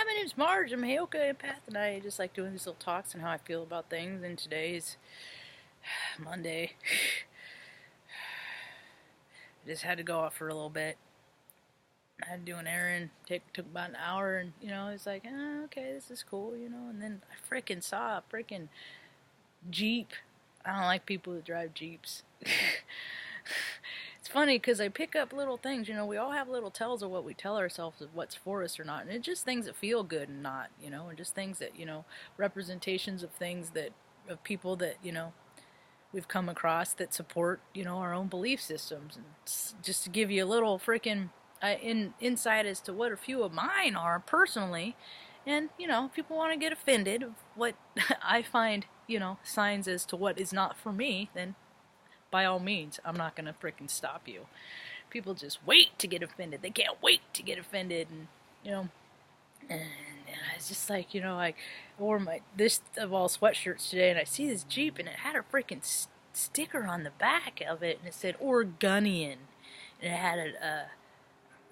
my name's Marge. I'm a Heyoka empath, and I just like doing these little talks on how I feel about things. And today's Monday. I just had to go out for a little bit. I had to do an errand. Took about an hour, and it's like, okay, this is cool, And then I freaking saw a freaking Jeep. I don't like people that drive Jeeps. It's funny because I pick up little things, we all have little tells of what we tell ourselves of what's for us or not, and it's just things that feel good and not, and just things that, representations of things of people that, we've come across that support, our own belief systems, and just to give you a little freaking insight as to what a few of mine are personally, and, if people want to get offended of what I find, signs as to what is not for me, then by all means, I'm not going to frickin' stop you. People just wait to get offended. They can't wait to get offended. And, and it's just like, I wore my, this of all sweatshirts today, and I see this Jeep, and it had a freaking sticker on the back of it, and it said Oregonian. And it had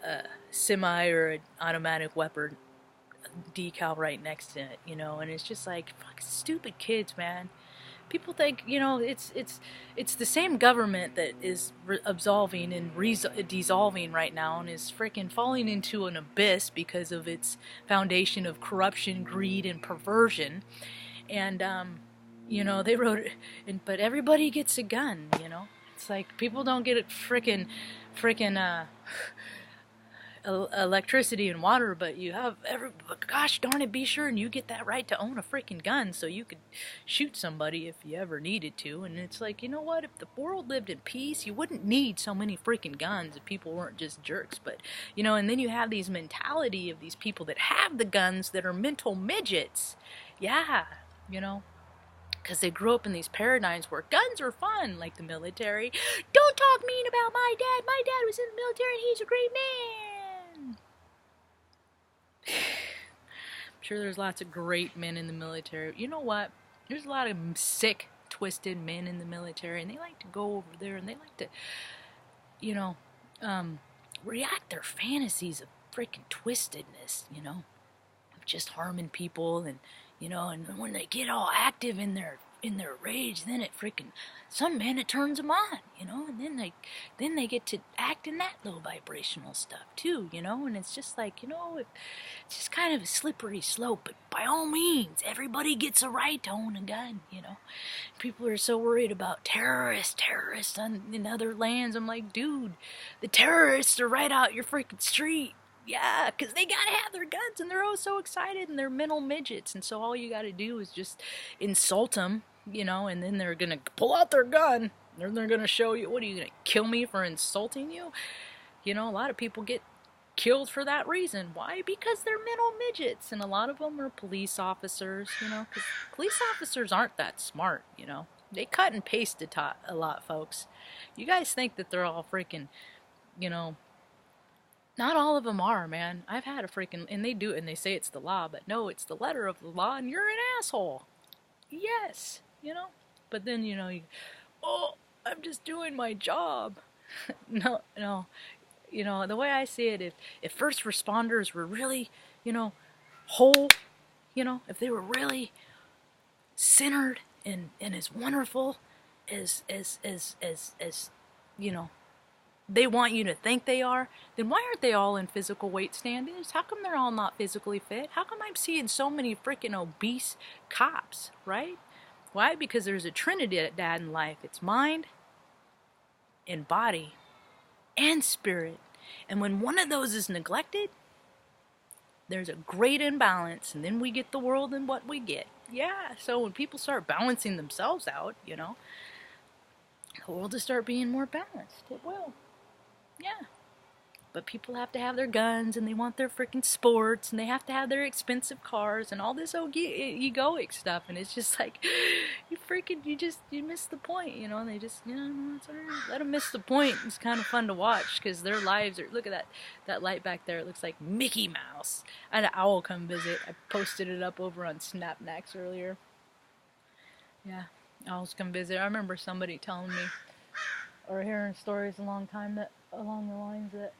a semi or an automatic weapon decal right next to it, and it's just like, fucking stupid kids, man. People think, it's the same government that is absolving and dissolving right now and is freaking falling into an abyss because of its foundation of corruption, greed, and perversion. And, they wrote it, but everybody gets a gun, It's like, people don't get freaking, electricity and water, but you have gosh darn it, be sure and you get that right to own a freaking gun so you could shoot somebody if you ever needed to. And it's like, what, if the world lived in peace, you wouldn't need so many freaking guns if people weren't just jerks. But and then you have these mentality of these people that have the guns that are mental midgets. Yeah, because they grew up in these paradigms where guns are fun, like the military. Don't talk mean about my dad. My dad was in the military and he's a great man. I'm sure there's lots of great men in the military. You know what? There's a lot of sick, twisted men in the military, and they like to go over there and they like to, react their fantasies of freaking twistedness, of just harming people, and and when they get all active in their rage, then it freaking, some men, it turns them on, and then they get to act in that low vibrational stuff too, and it's just like, it's just kind of a slippery slope. But by all means, everybody gets a right to own a gun, People are so worried about terrorists in other lands. I'm like, dude, the terrorists are right out your freaking street. Yeah, because they gotta have their guns, and they're so excited, and they're mental midgets, and so all you gotta do is just insult them, and then they're gonna pull out their gun, and they're gonna show you, what are you gonna kill me for insulting you? A lot of people get killed for that reason. Why? Because they're mental midgets, and a lot of them are police officers, because police officers aren't that smart, They cut and paste a lot, folks. You guys think that they're all freaking, not all of them are, man. I've had a freaking, and they do it, and they say it's the law, but no, it's the letter of the law, and you're an asshole. Yes, But then, I'm just doing my job. No. The way I see it, if first responders were really, whole, if they were really centered and as wonderful as they want you to think they are, then why aren't they all in physical weight standards? How come they're all not physically fit? How come I'm seeing so many freaking obese cops, right? Why? Because there's a trinidad in life. It's mind and body and spirit. And when one of those is neglected, there's a great imbalance, and then we get the world and what we get. Yeah, so when people start balancing themselves out, the world will start being more balanced. It will. Yeah. But people have to have their guns, and they want their freaking sports, and they have to have their expensive cars and all this egoic stuff, and it's just like, you miss the point, and they just, let them miss the point. It's kind of fun to watch, because their lives are, look at that light back there, it looks like Mickey Mouse. I had an owl come visit. I posted it up over on Snapnacks earlier. Yeah, owls come visit. I remember somebody telling me, or hearing stories along the lines that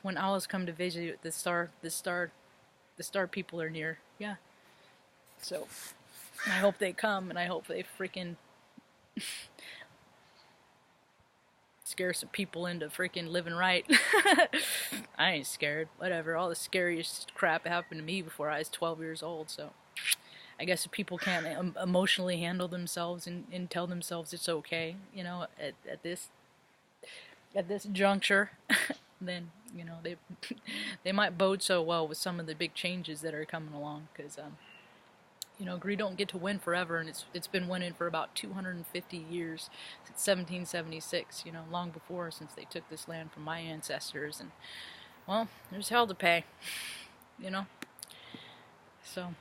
when owls come to visit, the The star people are near. Yeah. So I hope they come, and I hope they freaking scare some people into freaking living right. I ain't scared. Whatever. All the scariest crap happened to me before I was 12 years old, so I guess if people can't emotionally handle themselves and tell themselves it's okay, you know, at this juncture, then, you know, they might bode so well with some of the big changes that are coming along, because you know, greed don't get to win forever, and it's been winning for about 250 years, since 1776, you know, long before, since they took this land from my ancestors. And well, there's hell to pay, you know. So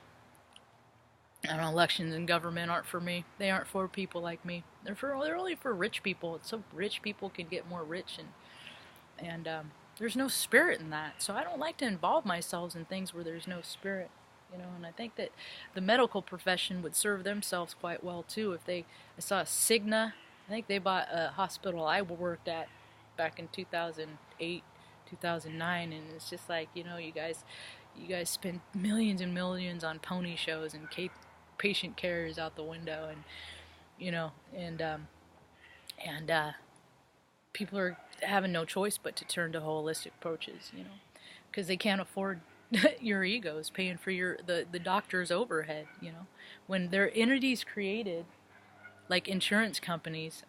I don't know, elections and government aren't for me. They aren't for people like me. They're only for rich people. It's so rich people can get more rich, and there's no spirit in that. So I don't like to involve myself in things where there's no spirit, you know. And I think that the medical profession would serve themselves quite well too if they. I saw Cigna. I think they bought a hospital I worked at back in 2008, 2009, and it's just like, you know, you guys spend millions and millions on pony shows, and patient care is out the window, and you know, and people are having no choice but to turn to holistic approaches, you know, because they can't afford your egos paying for the doctor's overhead, you know, when there are entities created like insurance companies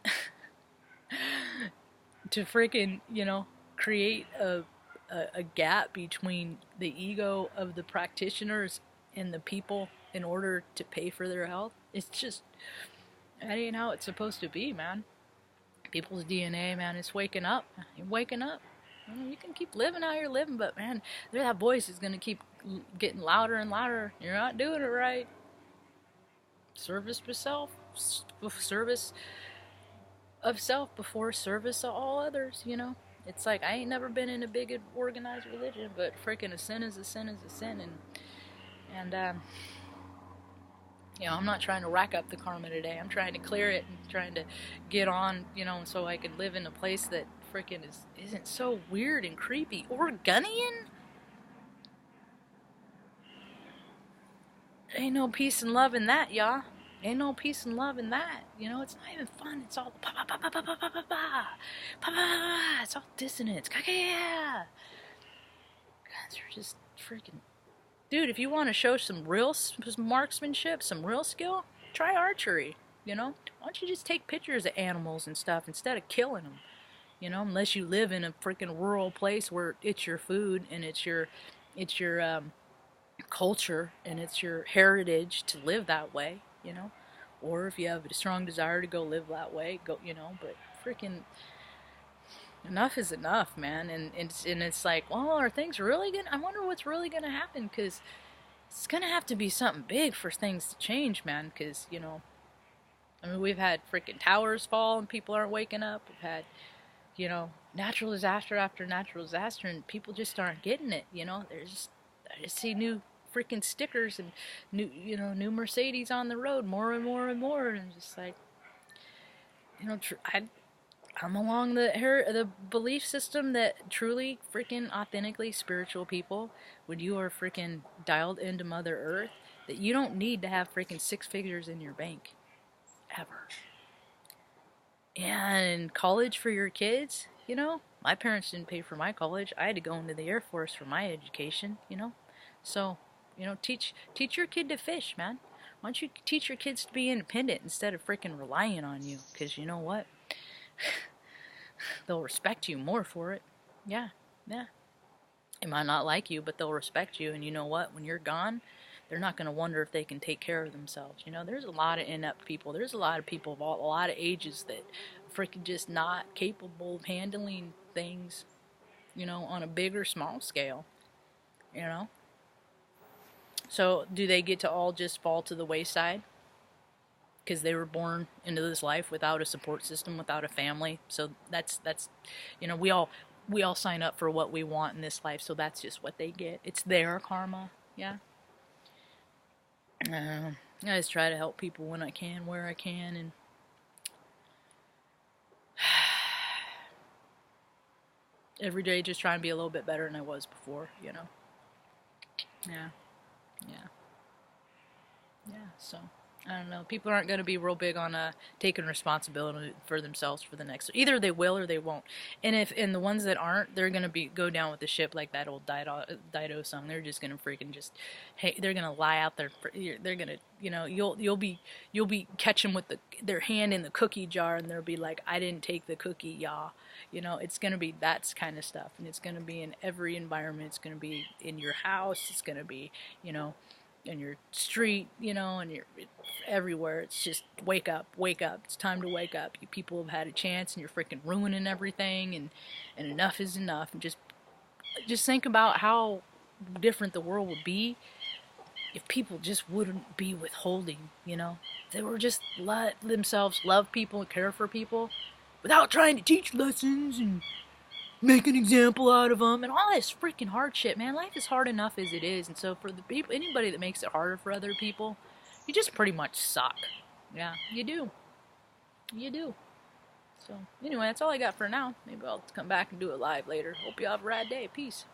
to freaking, you know, create a gap between the ego of the practitioners and the people in order to pay for their health. It's just, that ain't how it's supposed to be, man. People's DNA, man, is waking up. You're waking up. You can keep living how you're living, but man, that voice is going to keep getting louder and louder. You're not doing it right. Service of self, service of self before service of all others, you know. It's like, I ain't never been in a big organized religion, but freaking a sin is a sin is a sin, and you know, I'm not trying to rack up the karma today. I'm trying to clear it and trying to get on, you know, so I can live in a place that freaking isn't so weird and creepy. Oregonian? Ain't no peace and love in that, y'all. Ain't no peace and love in that. You know, it's not even fun. It's all pa pa pa pa pa pa pa pa pa pa pa. It's all dissonance. Yeah. Guys are just freaking. Dude, if you want to show some real marksmanship, some real skill, try archery. You know, why don't you just take pictures of animals and stuff instead of killing them? You know, unless you live in a freaking rural place where it's your food and it's your culture and it's your heritage to live that way, you know. Or if you have a strong desire to go live that way, go, you know. But freaking enough is enough, man. And it's like, well, are things really gonna? I wonder what's really gonna happen, because it's gonna have to be something big for things to change, man. Because, you know, I mean, we've had freaking towers fall and people aren't waking up. We've had, you know, natural disaster after natural disaster, and people just aren't getting it. You know, I just see new freaking stickers and new Mercedes on the road, more and more and more, and just like, you know, I'm along the belief system that truly freaking authentically spiritual people, when you are freaking dialed into Mother Earth, that you don't need to have freaking 6 figures in your bank ever. And college for your kids, you know, my parents didn't pay for my college. I had to go into the Air Force for my education, you know. So, you know, teach your kid to fish, man. Why don't you teach your kids to be independent instead of freaking relying on you? Because you know what? They'll respect you more for it. Yeah. They might not like you, but they'll respect you. And you know what? When you're gone, they're not going to wonder if they can take care of themselves. You know, there's a lot of inept people. There's a lot of people of a lot of ages that freaking just not capable of handling things, you know, on a big or small scale, you know. So do they get to all just fall to the wayside because they were born into this life without a support system, without a family? So that's you know, we all sign up for what we want in this life, so that's just what they get. It's their karma. Yeah. I just try to help people when I can, where I can, and every day just trying to be a little bit better than I was before, you know. Yeah. Yeah. Yeah. So I don't know. People aren't going to be real big on taking responsibility for themselves for the next. Either they will or they won't. And the ones that aren't, they're going to be go down with the ship like that old Dido song. They're just going to freaking just hey, they're going to lie out there. They're going to you'll be catching with their hand in the cookie jar, and they'll be like, I didn't take the cookie, y'all. It's going to be that kind of stuff, and it's going to be in every environment. It's going to be in your house. It's going to be you know in your street, and you're everywhere. It's just wake up, wake up. It's time to wake up. You people have had a chance, and you're freaking ruining everything. And enough is enough. And just think about how different the world would be if people just wouldn't be withholding. If they were just let themselves love people and care for people without trying to teach lessons and make an example out of them and all this freaking hard shit, man. Life is hard enough as it is, and so for the people, anybody that makes it harder for other people, you just pretty much suck. Yeah, you do. You do. So anyway, that's all I got for now. Maybe I'll come back and do it live later. Hope you have a rad day. Peace.